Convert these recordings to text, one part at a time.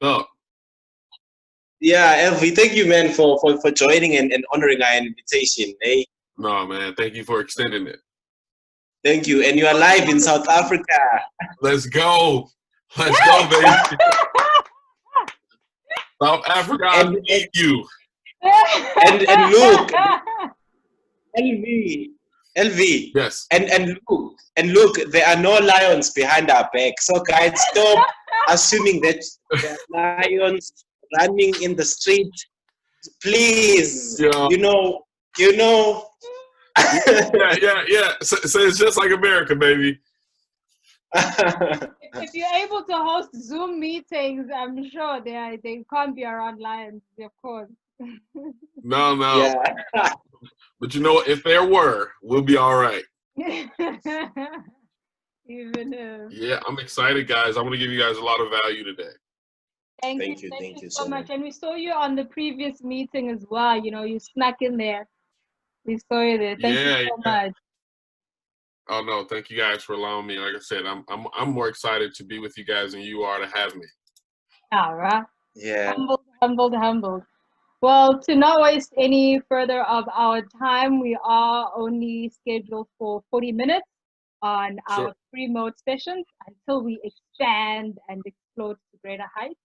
Oh, Yeah, LV, thank you, man, for joining and honoring our invitation. Hey, no, man. Thank you for extending it. thank you. And you are live in South Africa. Let's go. Let's go, baby. South Africa, I And need you. and look, LV, LV, Yes. and look, there are no lions behind our back. So guys, stop assuming that there are lions running in the street. Please, Yeah. you know. Yeah. So it's just like America, baby. If you're able to host Zoom meetings, I'm sure they can't be around lions, of course. No. Yeah. But you know what? If there were, we'll be all right. Even if. Yeah, I'm excited, guys. I want to give you guys a lot of value today. Thank Thank you you so so much. much. And we saw you on the previous meeting as well. You know, you snuck in there. We saw you there. Thank you so much. Oh no, thank you guys for allowing me. Like I said, I'm more excited to be with you guys than you are to have me. All right. Yeah. Humbled. Well, to not waste any further of our time, we are only scheduled for 40 minutes on our pre-mode sessions until we expand and explore to greater heights.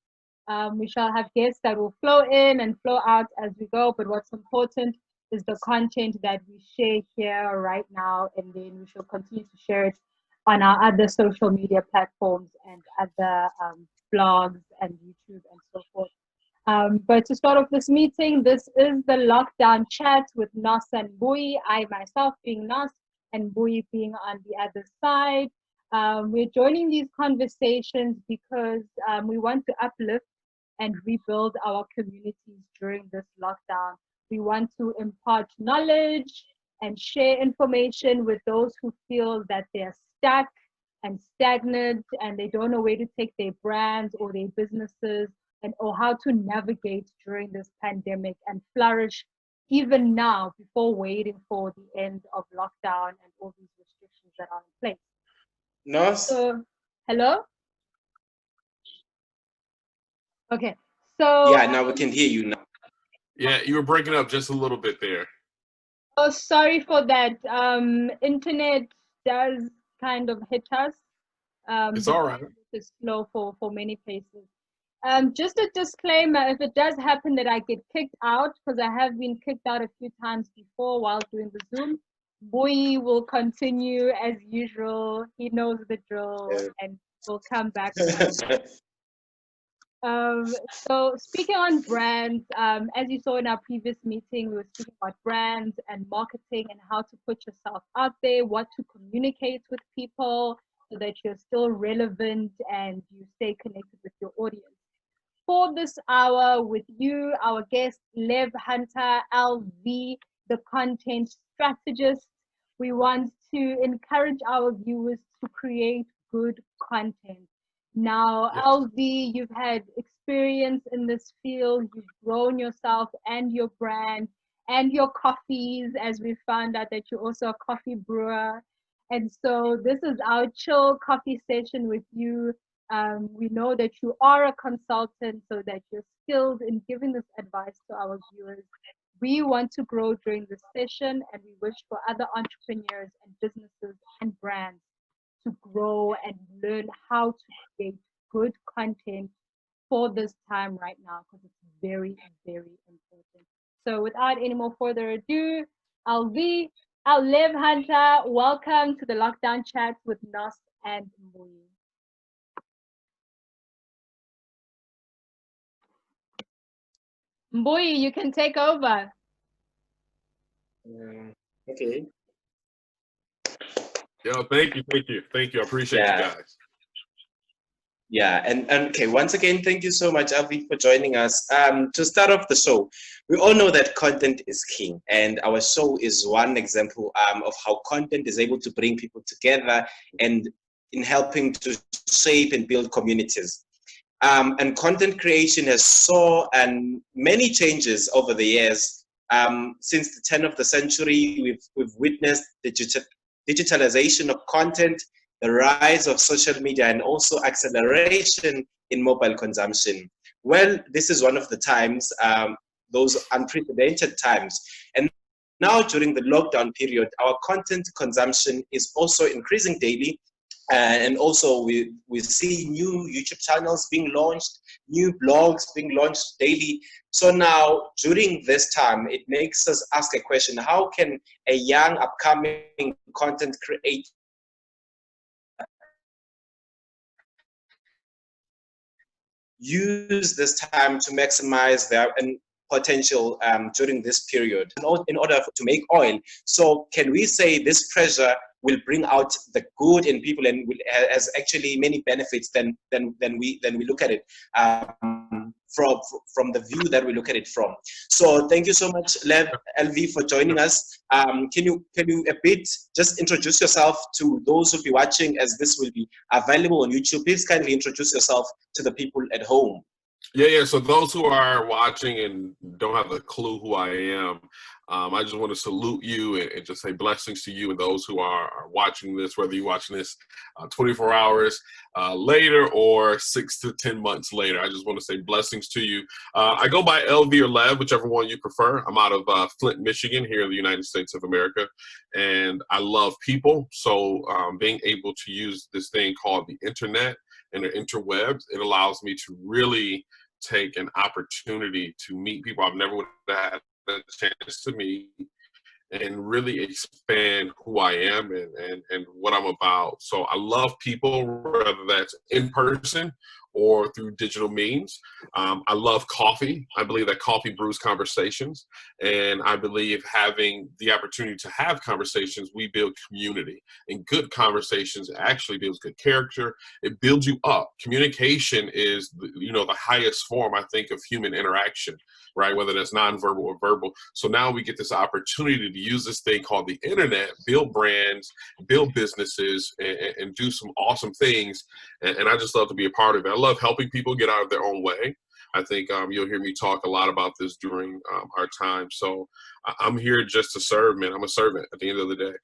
We shall have guests that will flow in and flow out as we go, but what's important is the content that we share here right now, and then we shall continue to share it on our other social media platforms and other blogs and YouTube and so forth. But to start off this meeting, this is the lockdown chat with Nas and Mbuyi. I myself being Nas and Mbuyi being on the other side. We're joining these conversations because we want to uplift and rebuild our communities during this lockdown. We want to impart knowledge and share information with those who feel that they're stuck and stagnant and they don't know where to take their brands or their businesses and or how to navigate during this pandemic and flourish even now before waiting for the end of lockdown and all these restrictions that are in place. Nos? So, hello? Okay. So Yeah, now we can hear you now. Yeah, you were breaking up just a little bit there. oh, sorry for that. Internet does kind of hit us. It's all right. It's slow for many places. Just a disclaimer, if it does happen that I get kicked out, because I have been kicked out a few times before while doing the Zoom, Mbuyi will continue as usual. He knows the drill and will come back. So speaking on brands, as you saw in our previous meeting, we were speaking about brands and marketing and how to put yourself out there, what to communicate with people so that you're still relevant and you stay connected with your audience. For this hour with you, our guest, Lev Hunter, LV, the content strategist, we want to encourage our viewers to create good content. Now, Yes. LV, you've had experience in this field, you've grown yourself and your brand and your coffees, as we found out that you're also a coffee brewer. And so this is our chill coffee session with you. We know that you are a consultant, so that you're skilled in giving this advice to our viewers. We want to grow during this session, and we wish for other entrepreneurs and businesses and brands to grow and learn how to create good content for this time right now, because it's very, very important. So without any more further ado, I'll Lev Hunter. Welcome to the Lockdown Chat with Nas and Mbuyi. Mbuyi, you can take over. Okay. Yo, thank you. I appreciate you guys. Yeah, and okay, once again, thank you so much, Avi, for joining us. To start off the show, we all know that content is king, and our show is one example of how content is able to bring people together and in helping to shape and build communities. And content creation has saw and many changes over the years. Since the turn of the century, we've witnessed the digitalization of content the rise of social media, and also acceleration in mobile consumption. Well, this is one of the times, those unprecedented times. And now during the lockdown period, our content consumption is also increasing daily. And also we see new YouTube channels being launched, new blogs being launched daily. So now during this time, it makes us ask a question: how can a young upcoming content creator use this time to maximize their potential during this period in order to make oil? So can we say this pressure will bring out the good in people and has actually many benefits than we look at it from the view that we look at it from? So thank you so much, LV, for joining us. Can you a bit just introduce yourself to those who will be watching, as this will be available on YouTube? Please kindly introduce yourself to the people at home. Yeah. So those who are watching and don't have a clue who I am, I just want to salute you and just say blessings to you and those who are watching this, whether you're watching this 24 hours later or 6 to 10 months later. I just want to say blessings to you. I go by LV or Lev, whichever one you prefer. I'm out of Flint, Michigan, here in the United States of America, and I love people. So being able to use this thing called the internet and the interwebs, it allows me to really take an opportunity to meet people I've never would have had a chance to meet, and really expand who I am and what I'm about. So I love people, whether that's in person or through digital means. I love coffee. I believe that coffee brews conversations, and I believe having the opportunity to have conversations, we build community, and good conversations actually builds good character. It builds you up. Communication is, the highest form, I think, of human interaction, right? Whether that's nonverbal or verbal. So now we get this opportunity to use this thing called the internet, build brands, build businesses, and do some awesome things. And I just love to be a part of it. I love helping people get out of their own way. I think you'll hear me talk a lot about this during our time. So I'm here just to serve, man. I'm a servant at the end of the day.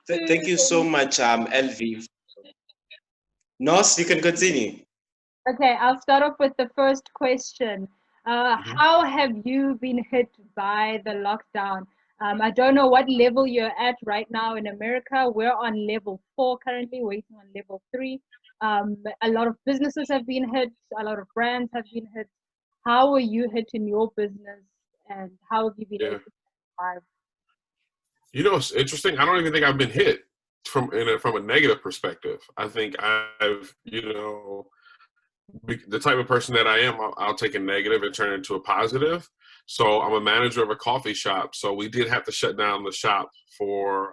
Thank you so much, LV. Nos, you can continue. Okay, I'll start off with the first question. How have you been hit by the lockdown? I don't know what level you're at right now in America. We're on level 4 currently, waiting on level 3. A lot of businesses have been hit. A lot of brands have been hit. How were you hit in your business, and how have you been able to survive? It's interesting. I don't even think I've been hit from a negative perspective. I think I've, the type of person that I am, I'll take a negative and turn it into a positive. So I'm a manager of a coffee shop. So we did have to shut down the shop for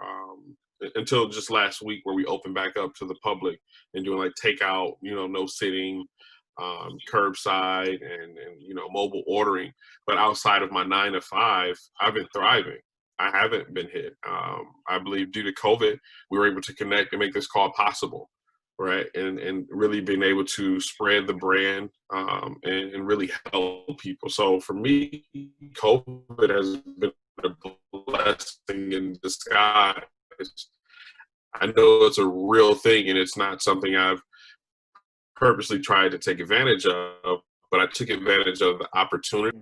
until just last week, where we opened back up to the public and doing like takeout, no sitting, curbside and mobile ordering. But outside of my 9 to 5, I've been thriving. I haven't been hit. I believe due to COVID, we were able to connect and make this call possible. Right. And really being able to spread the brand and really help people. So for me, COVID has been a blessing in disguise. I know it's a real thing, and it's not something I've purposely tried to take advantage of, but I took advantage of the opportunity.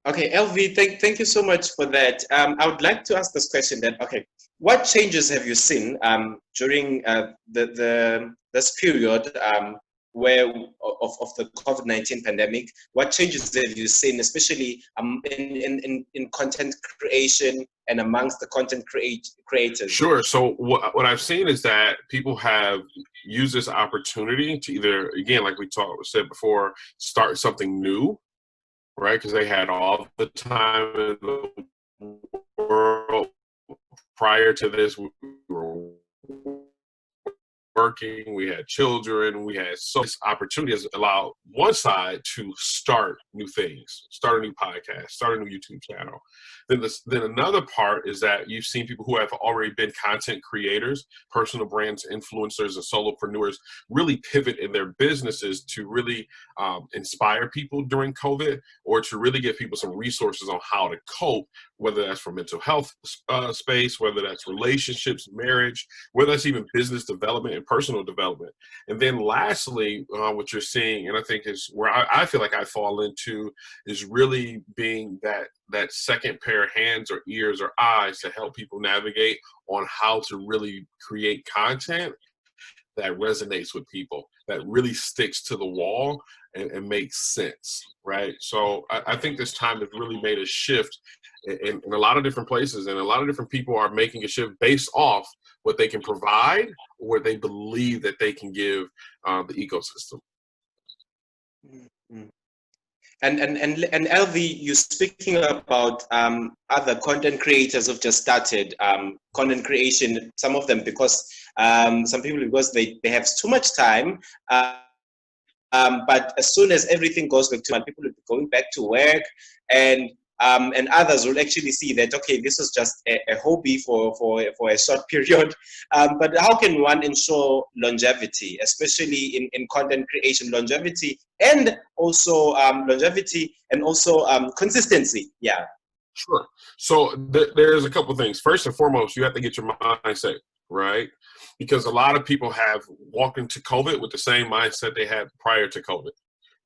Okay, LV, thank you so much for that. I would like to ask this question then. Okay, what changes have you seen during this period where of the COVID-19 pandemic? What changes have you seen, especially in content creation and amongst the content creators? Sure. So what I've seen is that people have used this opportunity to either, again, like we said before, start something new. Right, because they had all the time in the world. Prior to this, we were working, we had children, we had so this opportunity has allowed one side to start new things, start a new podcast, start a new YouTube channel. Then another part is that you've seen people who have already been content creators, personal brands, influencers, and solopreneurs really pivot in their businesses to really inspire people during COVID, or to really give people some resources on how to cope, whether that's for mental health space, whether that's relationships, marriage, whether that's even business development and personal development. And then lastly, what you're seeing, and I think is where I feel like I fall into, is really being that second pair of hands or ears or eyes to help people navigate on how to really create content that resonates with people, that really sticks to the wall and makes sense, right? So I think this time has really made a shift in a lot of different places, and a lot of different people are making a shift based off what they can provide or what they believe that they can give the ecosystem. Mm-hmm. And LV, you speaking about other content creators who've just started content creation, some of them because some people because they have too much time, but as soon as everything goes back to normal, people will be going back to work, and others will actually see that, okay, this is just a hobby for a short period. But how can one ensure longevity, especially in content creation, longevity and also consistency? Yeah. Sure. So there's a couple things. First and foremost, you have to get your mindset right, because a lot of people have walked into COVID with the same mindset they had prior to COVID.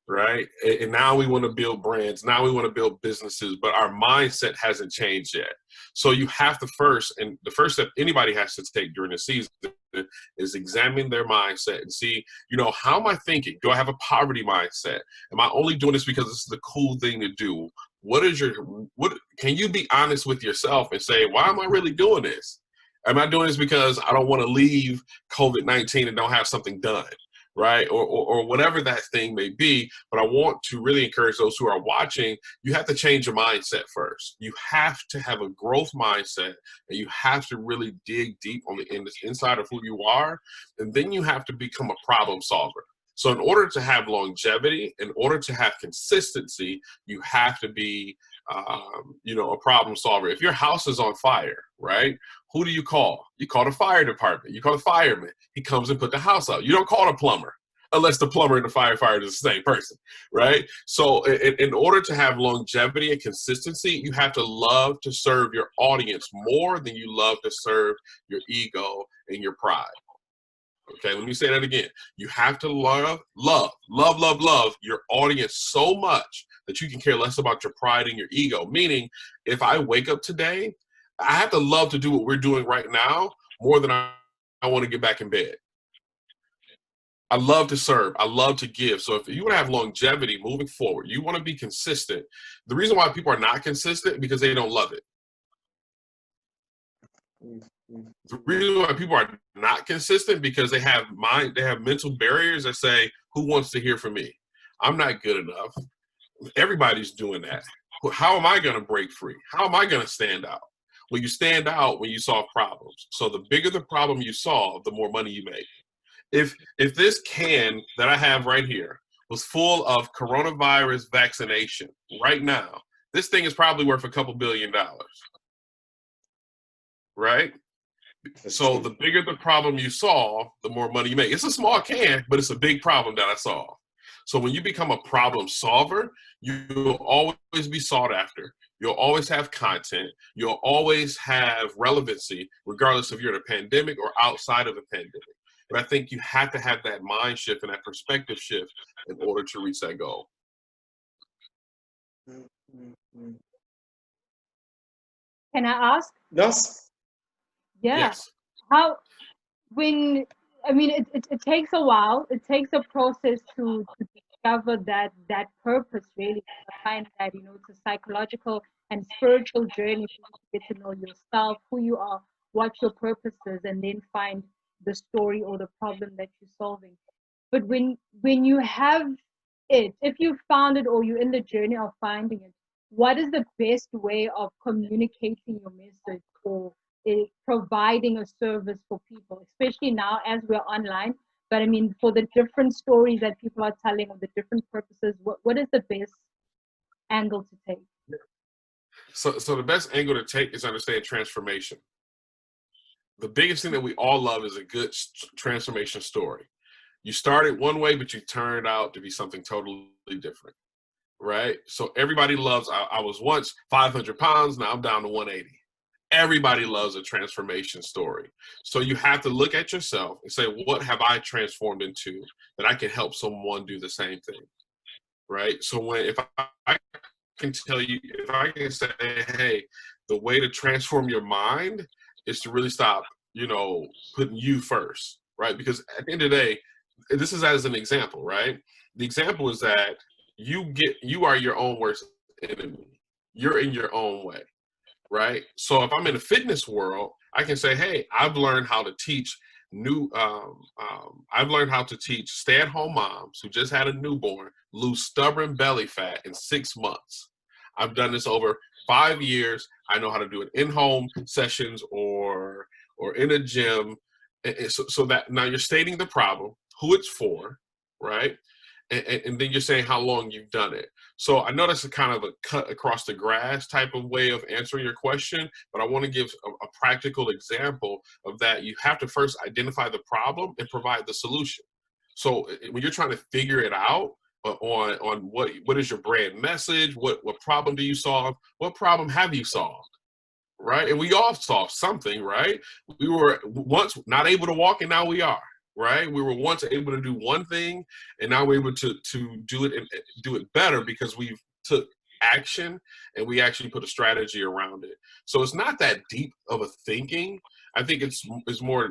Right. And now we want to build brands. Now we want to build businesses, but our mindset hasn't changed yet. So you have to the first step anybody has to take during the season is examine their mindset and see, how am I thinking? Do I have a poverty mindset? Am I only doing this because this is the cool thing to do? Can you be honest with yourself and say, why am I really doing this? Am I doing this because I don't want to leave COVID-19 and don't have something done? Right? Or whatever that thing may be. But I want to really encourage those who are watching, you have to change your mindset first. You have to have a growth mindset, and you have to really dig deep on the inside of who you are. And then you have to become a problem solver. So in order to have longevity, in order to have consistency, you have to be a problem solver. If your house is on fire, right? Who do you call? You call the fire department. You call the fireman. He comes and put the house out. You don't call the plumber unless the plumber and the firefighter is the same person, right? So in order to have longevity and consistency, you have to love to serve your audience more than you love to serve your ego and your pride. Okay, let me say that again. You have to love your audience so much that you can care less about your pride and your ego. Meaning, if I wake up today, I have to love to do what we're doing right now more than I want to get back in bed. I love to serve. I love to give. So if you want to have longevity moving forward, you want to be consistent. The reason why people are not consistent because they don't love it. The reason why people are not consistent because they have mental barriers that say, who wants to hear from me? I'm not good enough. Everybody's doing that. How am I going to break free? How am I going to stand out? Well, you stand out when you solve problems. So the bigger the problem you solve, the more money you make. If this can that I have right here was full of coronavirus vaccination right now, this thing is probably worth a couple $2 billion. Right? So the bigger the problem you solve, the more money you make. It's a small can, but it's a big problem that I solve. So when you become a problem solver, you'll always be sought after. You'll always have content. You'll always have relevancy, regardless if you're in a pandemic or outside of a pandemic. But I think you have to have that mind shift and that perspective shift in order to reach that goal. Can I ask? Yes. Yeah. Yes. It takes a while. It takes a process to discover that purpose, really, to find that, it's a psychological and spiritual journey for you to get to know yourself, who you are, what your purpose is, and then find the story or the problem that you're solving. But when you have it, if you found it or you're in the journey of finding it, what is the best way of communicating your message or providing a service for people, especially now as we're online? But I mean, for the different stories that people are telling or the different purposes, what is the best angle to take? So the best angle to take is understand transformation. The biggest thing that we all love is a good transformation story. You started one way, but you turned out to be something totally different, right? So everybody loves, I was once 500 pounds, now I'm down to 180. Everybody loves a transformation story. So you have to look at yourself and say, what have I transformed into that I can help someone do the same thing, right? So if I can tell you, if I can say, hey, the way to transform your mind is to really stop, putting you first, right? Because at the end of the day, this is as an example, right? The example is that you are your own worst enemy. You're in your own way, right? So if I'm in the fitness world, I can say, hey, I've learned how to teach I've learned how to teach stay-at-home moms who just had a newborn lose stubborn belly fat in 6 months. I've done this over 5 years. I know how to do it in home sessions or in a gym. So that now you're stating the problem, who it's for, right? And then you're saying how long you've done it. So I know that's a kind of a cut across the grass type of way of answering your question, but I want to give a practical example of that. You have to first identify the problem and provide the solution. So when you're trying to figure it out on what is your brand message, what problem do you solve, what problem have you solved, right? And we all solved something, right? We were once not able to walk, and now we are. Right? We were once able to do one thing, and now we're able to do it and do it better because we've took action and we actually put a strategy around it. So it's not that deep of a thinking. I think it's more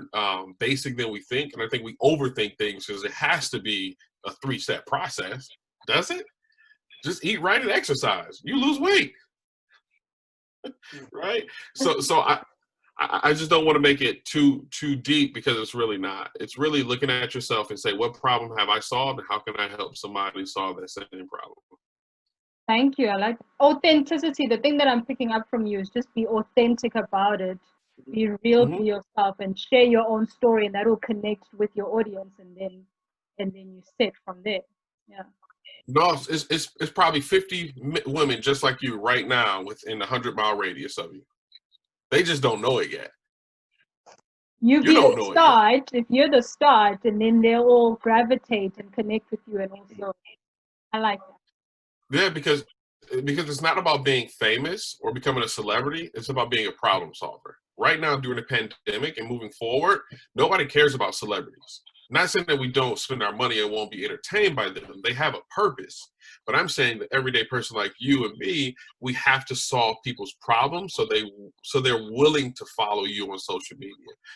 basic than we think, and I think we overthink things because it has to be a 3-step process. Does it? Just eat right and exercise. You lose weight, right? So I just don't want to make it too deep because it's really not. It's really looking at yourself and say, what problem have I solved and how can I help somebody solve that same problem? Thank you. I like authenticity. The thing that I'm picking up from you is just be authentic about it. Be real to yourself and share your own story, and that will connect with your audience, and then you set from there. Yeah. No, it's probably 50 women just like you right now within a 100-mile radius of you. They just don't know it yet. You be the start. If you're the start, and then they'll all gravitate and connect with you, and also, I like that. Yeah, because it's not about being famous or becoming a celebrity. It's about being a problem solver. Right now, during the pandemic and moving forward, nobody cares about celebrities. Not saying that we don't spend our money and won't be entertained by them. They have a purpose. But I'm saying that everyday person like you and me, we have to solve people's problems so they're willing to follow you on social media,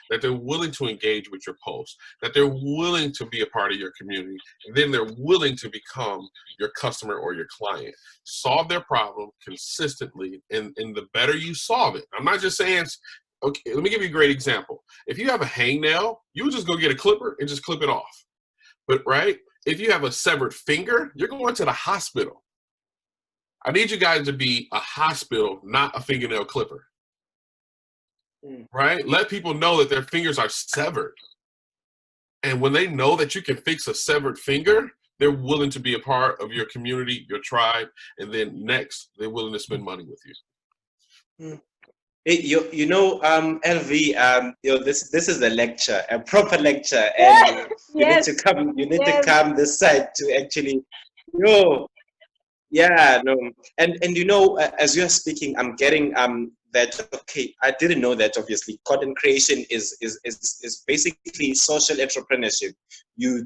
that they're willing to engage with your posts, that they're willing to be a part of your community, and then they're willing to become your customer or your client. Solve their problem consistently, and the better you solve it. I'm not just saying, okay, let me give you a great example. If you have a hangnail, you would just go get a clipper and just clip it off. But right, if you have a severed finger, you're going to the hospital. I need you guys to be a hospital, not a fingernail clipper. Right? Let people know that their fingers are severed. And when they know that you can fix a severed finger, they're willing to be a part of your community, your tribe, and then next, they're willing to spend money with you. Hey, LV, this is a lecture, a proper lecture, and you need to come. You need to come this side to actually, and as you're speaking, I'm getting that. Okay, I didn't know that. Obviously, content creation is basically social entrepreneurship. You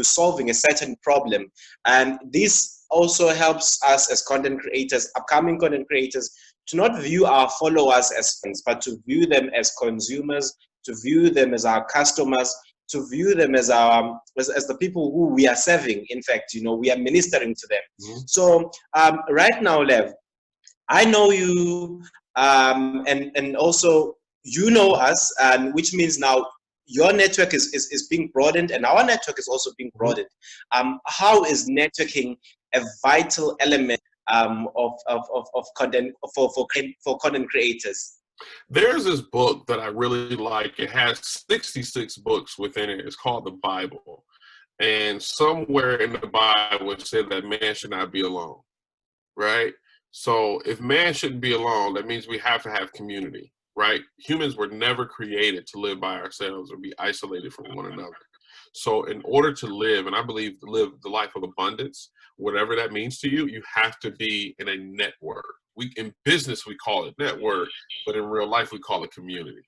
solving a certain problem, and this also helps us as content creators, upcoming content creators, to not view our followers as fans, but to view them as consumers, to view them as our customers, to view them as as the people who we are serving. In fact, we are ministering to them. Mm-hmm. So right now, Lev, I know you, and also you know us, and which means now your network is being broadened, and our network is also being broadened. How is networking a vital element of content for content creators? There's this book that I really like. It has 66 books within it. It's called the Bible. And somewhere in the Bible it said that man should not be alone, right? So if man shouldn't be alone, that means we have to have community, right? Humans were never created to live by ourselves or be isolated from one another. So in order to live, and I believe to live the life of abundance, whatever that means to you, you have to be in a network. In business, we call it network, but in real life, we call it community.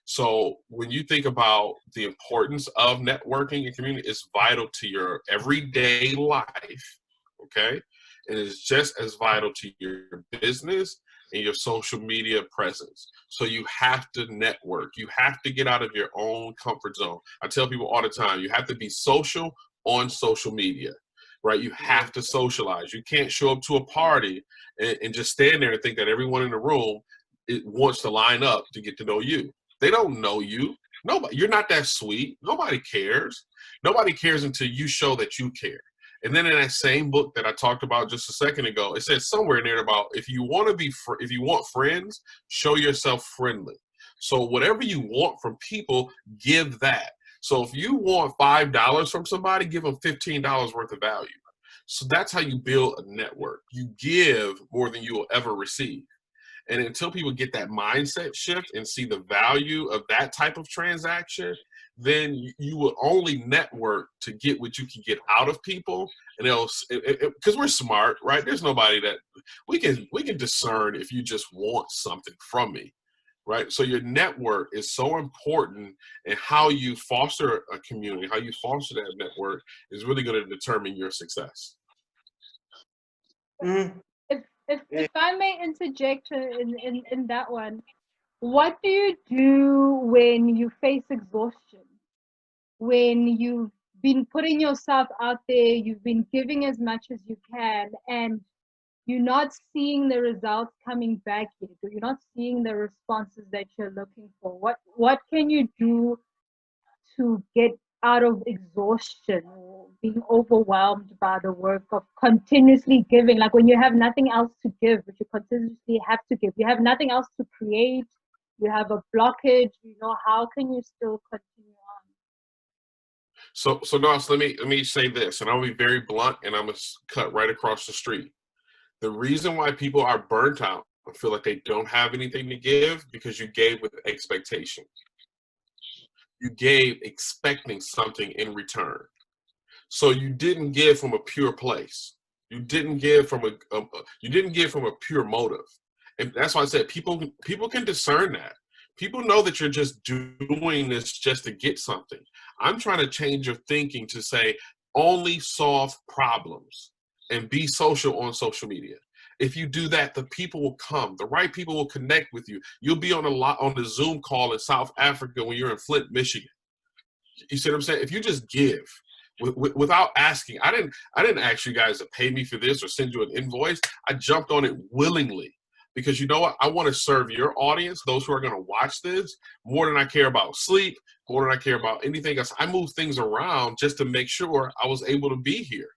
So when you think about the importance of networking and community, it's vital to your everyday life, okay? And it's just as vital to your business and your social media presence. So you have to network. You have to get out of your own comfort zone. I tell people all the time, you have to be social on social media, right? You have to socialize. You can't show up to a party and just stand there and think that everyone in the room wants to line up to get to know you. They don't know you. Nobody. You're not that sweet. Nobody cares. Nobody cares until you show that you care. And then in that same book that I talked about just a second ago, it says somewhere in there about if you want friends, show yourself friendly. So whatever you want from people, give that. So if you want $5 from somebody, give them $15 worth of value. So that's how you build a network. You give more than you will ever receive. And until people get that mindset shift and see the value of that type of transaction, then you will only network to get what you can get out of people. And because we're smart, right? There's nobody that we can discern if you just want something from me, right? So your network is so important, and how you foster a community, how you foster that network is really going to determine your success. If I may interject in that one, what do you do when you face exhaustion? When you've been putting yourself out there, you've been giving as much as you can, and you're not seeing the results coming back yet, or you're not seeing the responses that you're looking for. What can you do to get out of exhaustion or being overwhelmed by the work of continuously giving? Like when you have nothing else to give, but you continuously have to give. You have nothing else to create. You have a blockage. How can you still continue on? So Nos, let me say this, and I'll be very blunt, and I'm gonna cut right across the street. The reason why people are burnt out and feel like they don't have anything to give, because you gave with expectation. You gave expecting something in return. So you didn't give from a pure place. You didn't give from a pure motive. And that's why I said people can discern that. People know that you're just doing this just to get something. I'm trying to change your thinking to say only solve problems and be social on social media. If you do that, the people will come. The right people will connect with you. You'll be on the Zoom call in South Africa when you're in Flint, Michigan. You see what I'm saying? If you just give without asking, I didn't ask you guys to pay me for this or send you an invoice. I jumped on it willingly because you know what? I want to serve your audience, those who are going to watch this, more than I care about sleep, more than I care about anything else. I move things around just to make sure I was able to be here.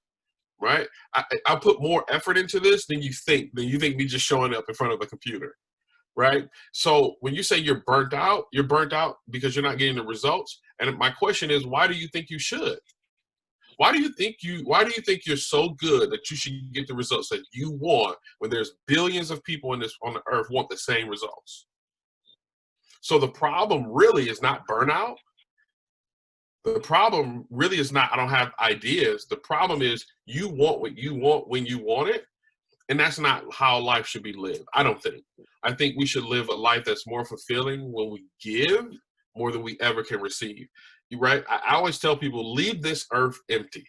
Right? I put more effort into this than you think me just showing up in front of a computer. Right? So when you say you're burnt out because you're not getting the results. And my question is, why do you think you should? Why do you think you're so good that you should get the results that you want when there's billions of people on the earth want the same results? So the problem really is not burnout. The problem really is not I don't have ideas. The problem is you want what you want when you want it, and that's not how life should be lived, I don't think. I think we should live a life that's more fulfilling when we give more than we ever can receive. You right? I always tell people, leave this earth empty.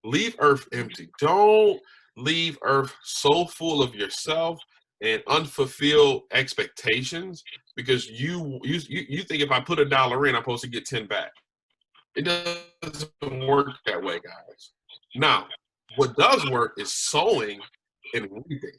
Leave earth empty. Don't leave earth so full of yourself and unfulfilled expectations because you think if I put $1 in, I'm supposed to get 10 back. It doesn't work that way, guys. Now, what does work is sowing and reaping.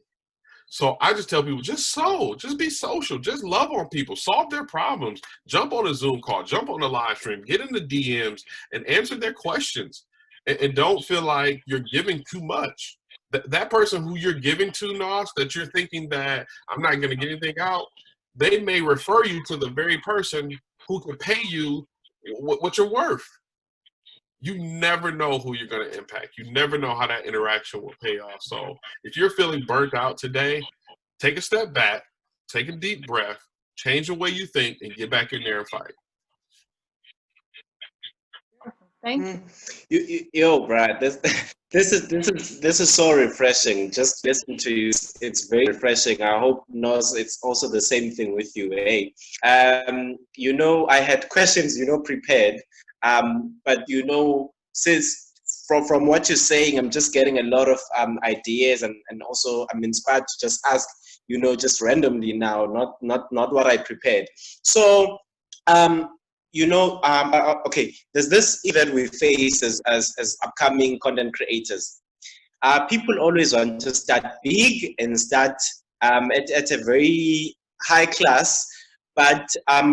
So I just tell people, just sow, just be social, just love on people, solve their problems, jump on a Zoom call, jump on a live stream, get in the DMs and answer their questions. And don't feel like you're giving too much. that person who you're giving to, Nos, that you're thinking that I'm not going to get anything out, they may refer you to the very person who can pay you what you're worth. You never know who you're going to impact. You never know how that interaction will pay off. So if you're feeling burnt out today, take a step back, take a deep breath, change the way you think, and get back in there and fight. Thank you. Yo, Brad, this is so refreshing. Just listen to you, it's very refreshing. I hope Nos, it's also the same thing with you. Hey, I had questions, prepared, but since from what you're saying, I'm just getting a lot of ideas, and also I'm inspired to just ask, just randomly now, not what I prepared. So, okay, there's this event we face as upcoming content creators. People always want to start big and start at a very high class, but I've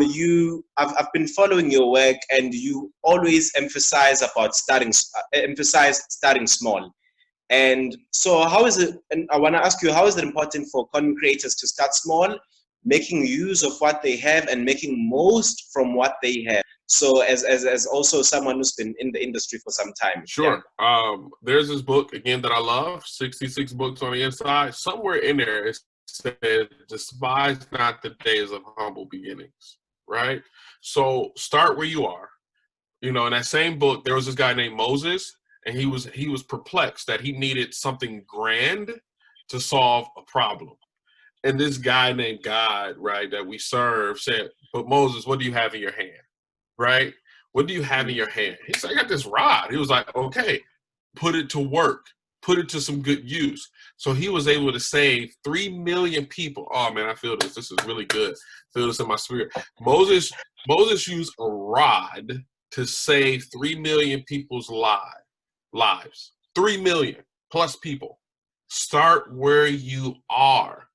been following your work, and you always emphasize starting small. And so how is it, and I want to ask you, how is it important for content creators to start small, making use of what they have and making most from what they have? So as also someone who's been in the industry for some time. Sure. Yeah. There's this book, again, that I love, 66 books on the inside. Somewhere in there it said, despise not the days of humble beginnings, right? So start where you are. In that same book, there was this guy named Moses, and he was perplexed that he needed something grand to solve a problem. And this guy named God, right, that we serve said, but Moses, what do you have in your hand? Right? What do you have in your hand? He said, I got this rod. He was like, okay, put it to work. Put it to some good use. So he was able to save 3 million people. Oh, man, I feel this. This is really good. I feel this in my spirit. Moses used a rod to save 3 million people's lives. 3 million plus people. Start where you are.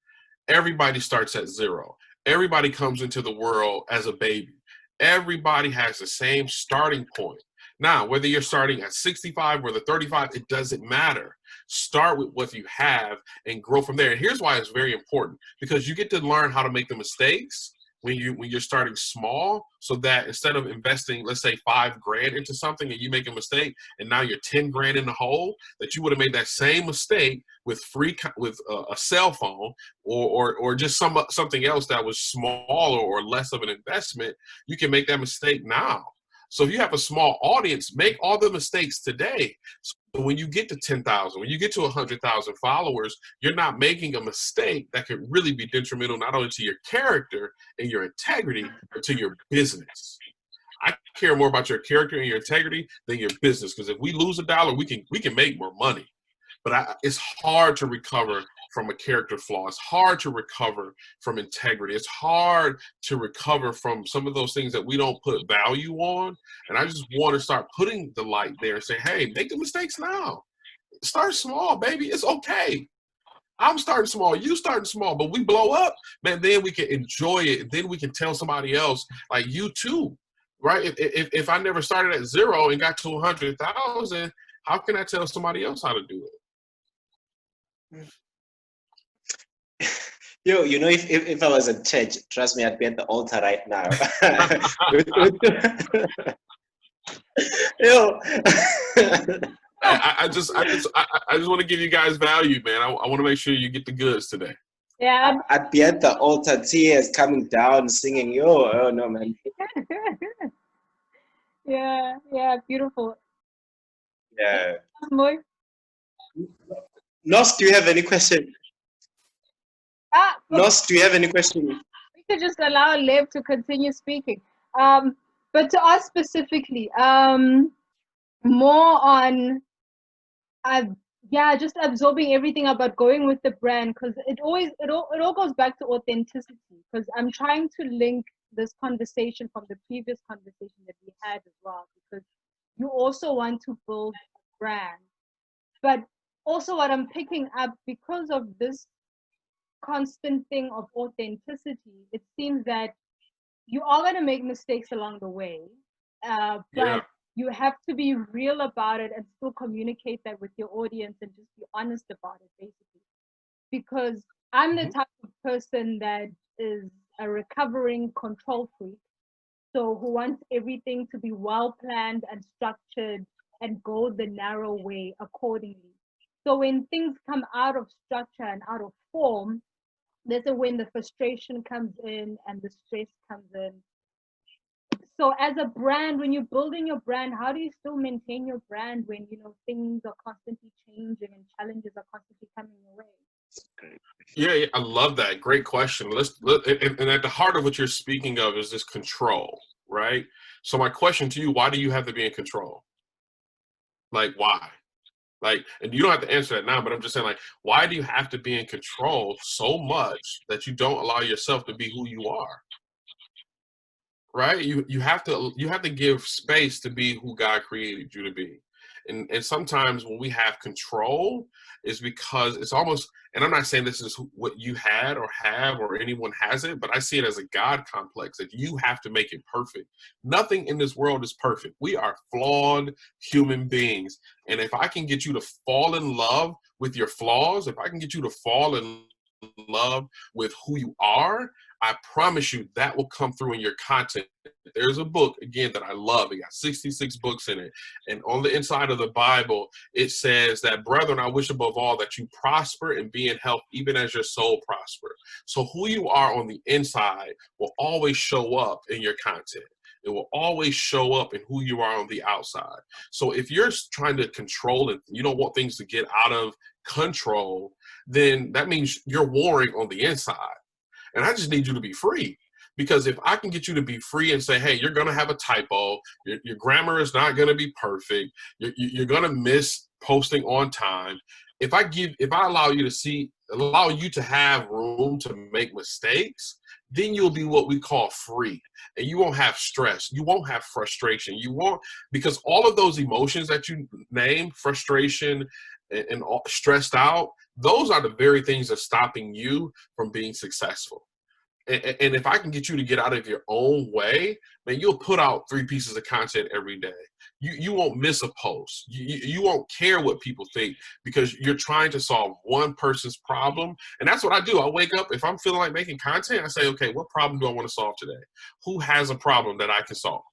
Everybody starts at zero. Everybody comes into the world as a baby. Everybody has the same starting point. Now, whether you're starting at 65 or the 35, it doesn't matter. Start with what you have and grow from there. And here's why it's very important, because you get to learn how to make the mistakes when you're starting small, so that instead of investing, let's say $5,000 into something, and you make a mistake and now you're 10 grand in the hole, that you would have made that same mistake with a cell phone or just something else that was smaller or less of an investment. You can make that mistake now. So if you have a small audience, make all the mistakes today. So when you get to 10,000, when you get to 100,000 followers, you're not making a mistake that could really be detrimental not only to your character and your integrity, but to your business. I care more about your character and your integrity than your business, because if we lose $1, we can make more money. But it's hard to recover from a character flaw. It's hard to recover from integrity. It's hard to recover from some of those things that we don't put value on. And I just want to start putting the light there and say, hey, make the mistakes now. Start small, baby. It's okay. I'm starting small. You starting small. But we blow up, man, then we can enjoy it. Then we can tell somebody else, like, you too, right? If I never started at zero and got to 100,000, how can I tell somebody else how to do it? If I was at church, trust me, I'd be at the altar right now. I just want to give you guys value, man. I want to make sure you get the goods today. Yeah. I'd be at the altar, tears coming down, singing, oh no, man. Yeah, beautiful. Yeah. Mbuyi? Nos, do you have any question? Nos, do you have any question? We could just allow Lev to continue speaking. But to us specifically, more on, just absorbing everything about going with the brand, because it all goes back to authenticity. Because I'm trying to link this conversation from the previous conversation that we had as well, because you also want to build a brand. But also what I'm picking up, because of this constant thing of authenticity, it seems that you are going to make mistakes along the way, but you have to be real about it and still communicate that with your audience and just be honest about it, basically. Because I'm the type of person that is a recovering control freak. So who wants everything to be well planned and structured and go the narrow way accordingly. So when things come out of structure and out of form, that's when the frustration comes in and the stress comes in. So as a brand, when you're building your brand, how do you still maintain your brand when things are constantly changing and challenges are constantly coming your way? Yeah, I love that. Great question. And at the heart of what you're speaking of is this control, right? So my question to you, why do you have to be in control? Like, why? Like, and you don't have to answer that now, but I'm just saying, like, why do you have to be in control so much that you don't allow yourself to be who you are? Right? You have to give space to be who God created you to be. And sometimes when we have control is because it's almost, and I'm not saying this is what you had or have or anyone has it, but I see it as a God complex that you have to make it perfect. Nothing in this world is perfect. We are flawed human beings. And if I can get you to fall in love with your flaws, if I can get you to fall in love with who you are, I promise you that will come through in your content. There's a book, again, that I love. It got 66 books in it. And on the inside of the Bible, it says that, brethren, I wish above all that you prosper and be in health, even as your soul prosper. So who you are on the inside will always show up in your content. It will always show up in who you are on the outside. So if you're trying to control it, you don't want things to get out of control, then that means you're warring on the inside. And I just need you to be free. Because if I can get you to be free and say, hey, you're going to have a typo, your grammar is not going to be perfect, you're going to miss posting on time. If I allow you to have room to make mistakes, then you'll be what we call free. And you won't have stress. You won't have frustration. Because all of those emotions that you name, frustration and stressed out, those are the very things that are stopping you from being successful. And if I can get you to get out of your own way, man, you'll put out 3 pieces of content every day. You won't miss a post. You won't care what people think because you're trying to solve one person's problem. And that's what I do. I wake up, if I'm feeling like making content, I say, okay, what problem do I want to solve today? Who has a problem that I can solve?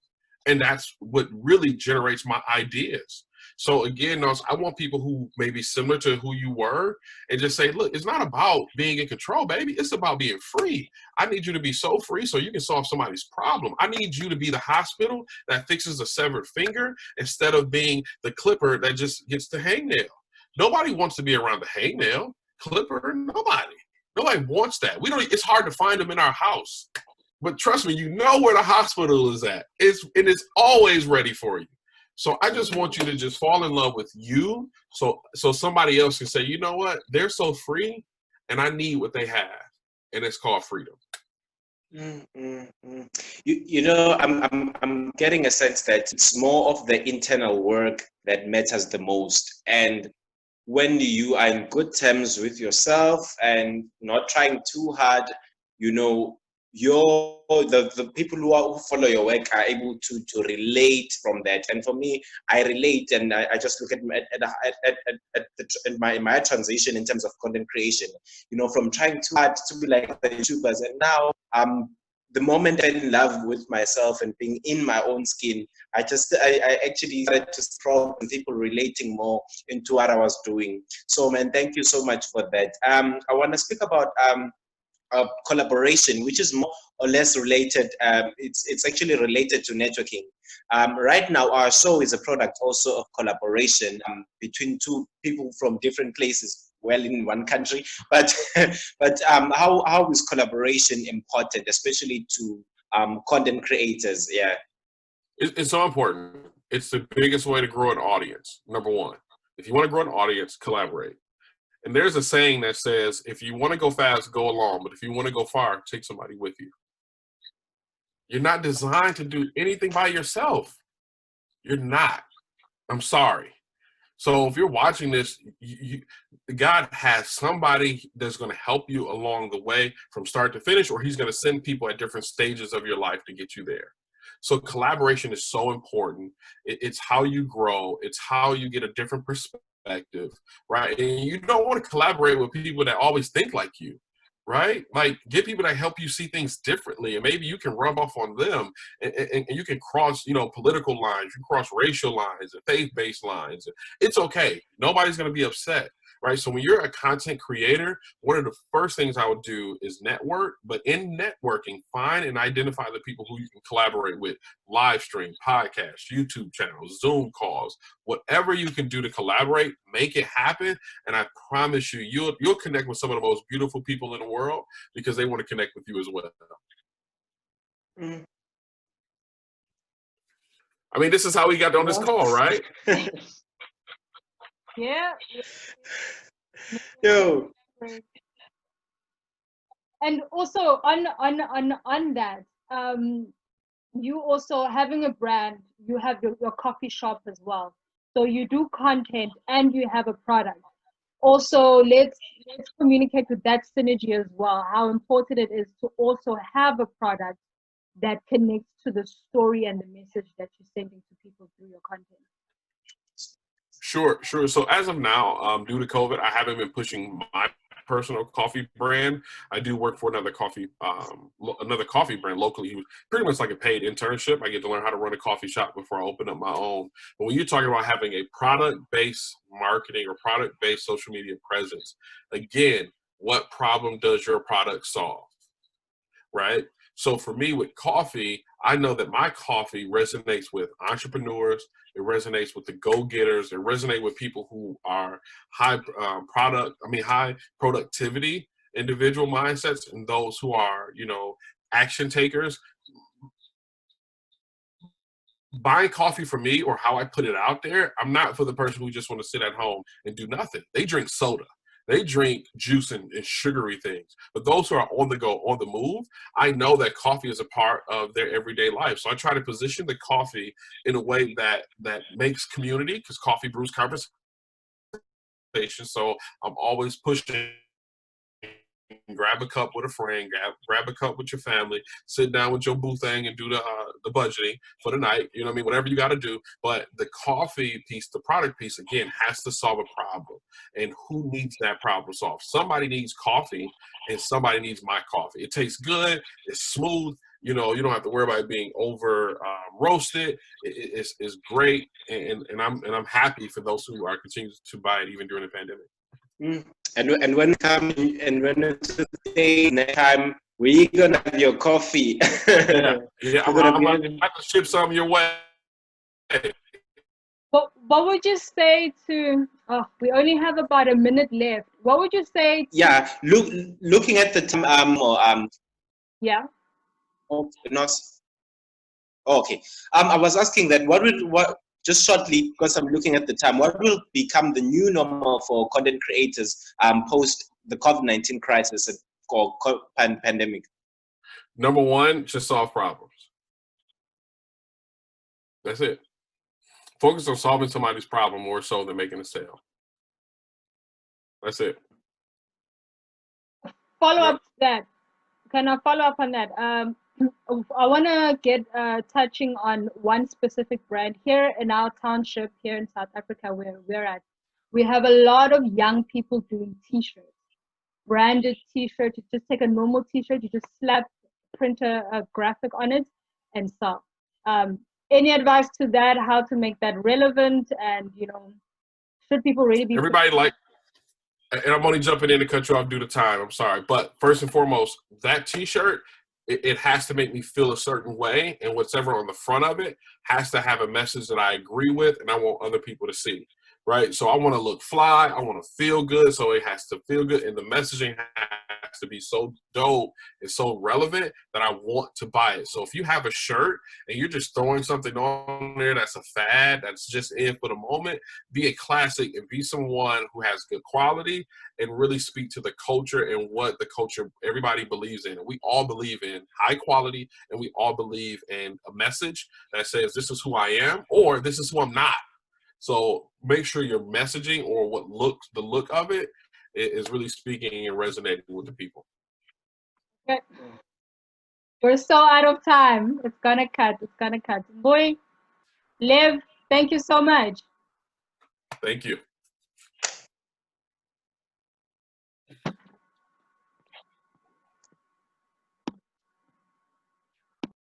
And that's what really generates my ideas. So again, I want people who may be similar to who you were and just say, look, it's not about being in control, baby. It's about being free. I need you to be so free so you can solve somebody's problem. I need you to be the hospital that fixes a severed finger instead of being the clipper that just gets the hangnail. Nobody wants to be around the hangnail, clipper, nobody. Nobody wants that. It's hard to find them in our house. But trust me, you know where the hospital is at. It's always ready for you. So I just want you to just fall in love with you so somebody else can say, you know what, they're so free and I need what they have. And it's called freedom. I'm getting a sense that it's more of the internal work that matters the most. And when you are in good terms with yourself and not trying too hard, the people who follow your work are able to relate from that. And for me, I relate, and I just look at my transition in terms of content creation. From trying too hard to be like the YouTubers, and now the moment I fell in love with myself and being in my own skin, I actually started to scroll and people relating more into what I was doing. So, man, thank you so much for that. I want to speak about collaboration, which is more or less related. It's actually related to networking. Right now, our show is a product also of collaboration between 2 people from different places, well, in one country. But how is collaboration important, especially to content creators? Yeah, It's so important. It's the biggest way to grow an audience. Number one, if you want to grow an audience, collaborate. And there's a saying that says, if you want to go fast, go along. But if you want to go far, take somebody with you. You're not designed to do anything by yourself. You're not. I'm sorry. So if you're watching this, God has somebody that's going to help you along the way from start to finish, or he's going to send people at different stages of your life to get you there. So collaboration is so important. It's how you grow. It's how you get a different perspective, right? And you don't want to collaborate with people that always think like you, right? Like, get people that help you see things differently, and maybe you can rub off on them, and you can cross, political lines, you can cross racial lines and faith-based lines. It's okay. Nobody's going to be upset, right? So when you're a content creator, one of the first things I would do is network. But in networking, find and identify the people who you can collaborate with. Live stream, podcasts, YouTube channels, Zoom calls, whatever you can do to collaborate, make it happen. And I promise you, you'll connect with some of the most beautiful people in the world because they want to connect with you as well. Mm. I mean, this is how we got on this call, right? Yeah. Yo. And also on that, you also having a brand, you have your coffee shop as well. So you do content and you have a product. Also, let's communicate with that synergy as well, how important it is to also have a product that connects to the story and the message that you're sending to people through your content. Sure. So as of now, due to COVID, I haven't been pushing my personal coffee brand. I do work for another coffee brand locally. He was pretty much like a paid internship. I get to learn how to run a coffee shop before I open up my own. But when you're talking about having a product-based marketing or product-based social media presence, again, what problem does your product solve, right? So for me with coffee, I know that my coffee resonates with entrepreneurs. It resonates with the go-getters. It resonates with people who are high productivity individual mindsets, and those who are, action takers. Buying coffee for me, or how I put it out there, I'm not for the person who just want to sit at home and do nothing. They drink soda. They drink juice and sugary things. But those who are on the go, on the move, I know that coffee is a part of their everyday life. So I try to position the coffee in a way that makes community, because coffee brews conversation. So I'm always pushing. Grab a cup with a friend, grab a cup with your family, sit down with your boo thing and do the budgeting for the night. You know what I mean? Whatever you got to do. But the coffee piece, the product piece, again, has to solve a problem. And who needs that problem solved? Somebody needs coffee, and somebody needs my coffee. It tastes good. It's smooth. You don't have to worry about it being over roasted. It's great, and I'm happy for those who are continuing to buy it even during the pandemic. Mm. And when it's the day next time, we're gonna have your coffee. yeah. I'm about to ship some your way. But what would you say to? Oh, we only have about a minute left. What would you say? Looking at the time. Yeah. Oh, not. Oh, okay. I was asking that what just shortly, because I'm looking at the time, what will become the new normal for content creators post the COVID-19 crisis or pandemic? Number one, just solve problems. That's it. Focus on solving somebody's problem more so than making a sale. That's it. Follow up to that. Can I follow up on that? I want to get touching on one specific brand here in our township here in South Africa where we're at. We have a lot of young people doing t-shirts, branded t-shirts. You just take a normal t-shirt, you just print a graphic on it and sell. Any advice to that, how to make that relevant, and should people really be... Everybody and I'm only jumping in to cut you off due to time, I'm sorry. But first and foremost, that t-shirt, it has to make me feel a certain way, and whatever on the front of it has to have a message that I agree with and I want other people to see, right? So I want to look fly, I want to feel good, so it has to feel good, and the messaging has to be so dope and so relevant that I want to buy it. So if you have a shirt and you're just throwing something on there that's a fad, that's just in for the moment, be a classic and be someone who has good quality and really speak to the culture and what the culture everybody believes in. And we all believe in high quality, and we all believe in a message that says this is who I am or this is who I'm not. So make sure your messaging or the look of it is really speaking and resonating with the people. Okay. We're so out of time. It's gonna cut. It's gonna cut. Boy, Lev, thank you so much. Thank you.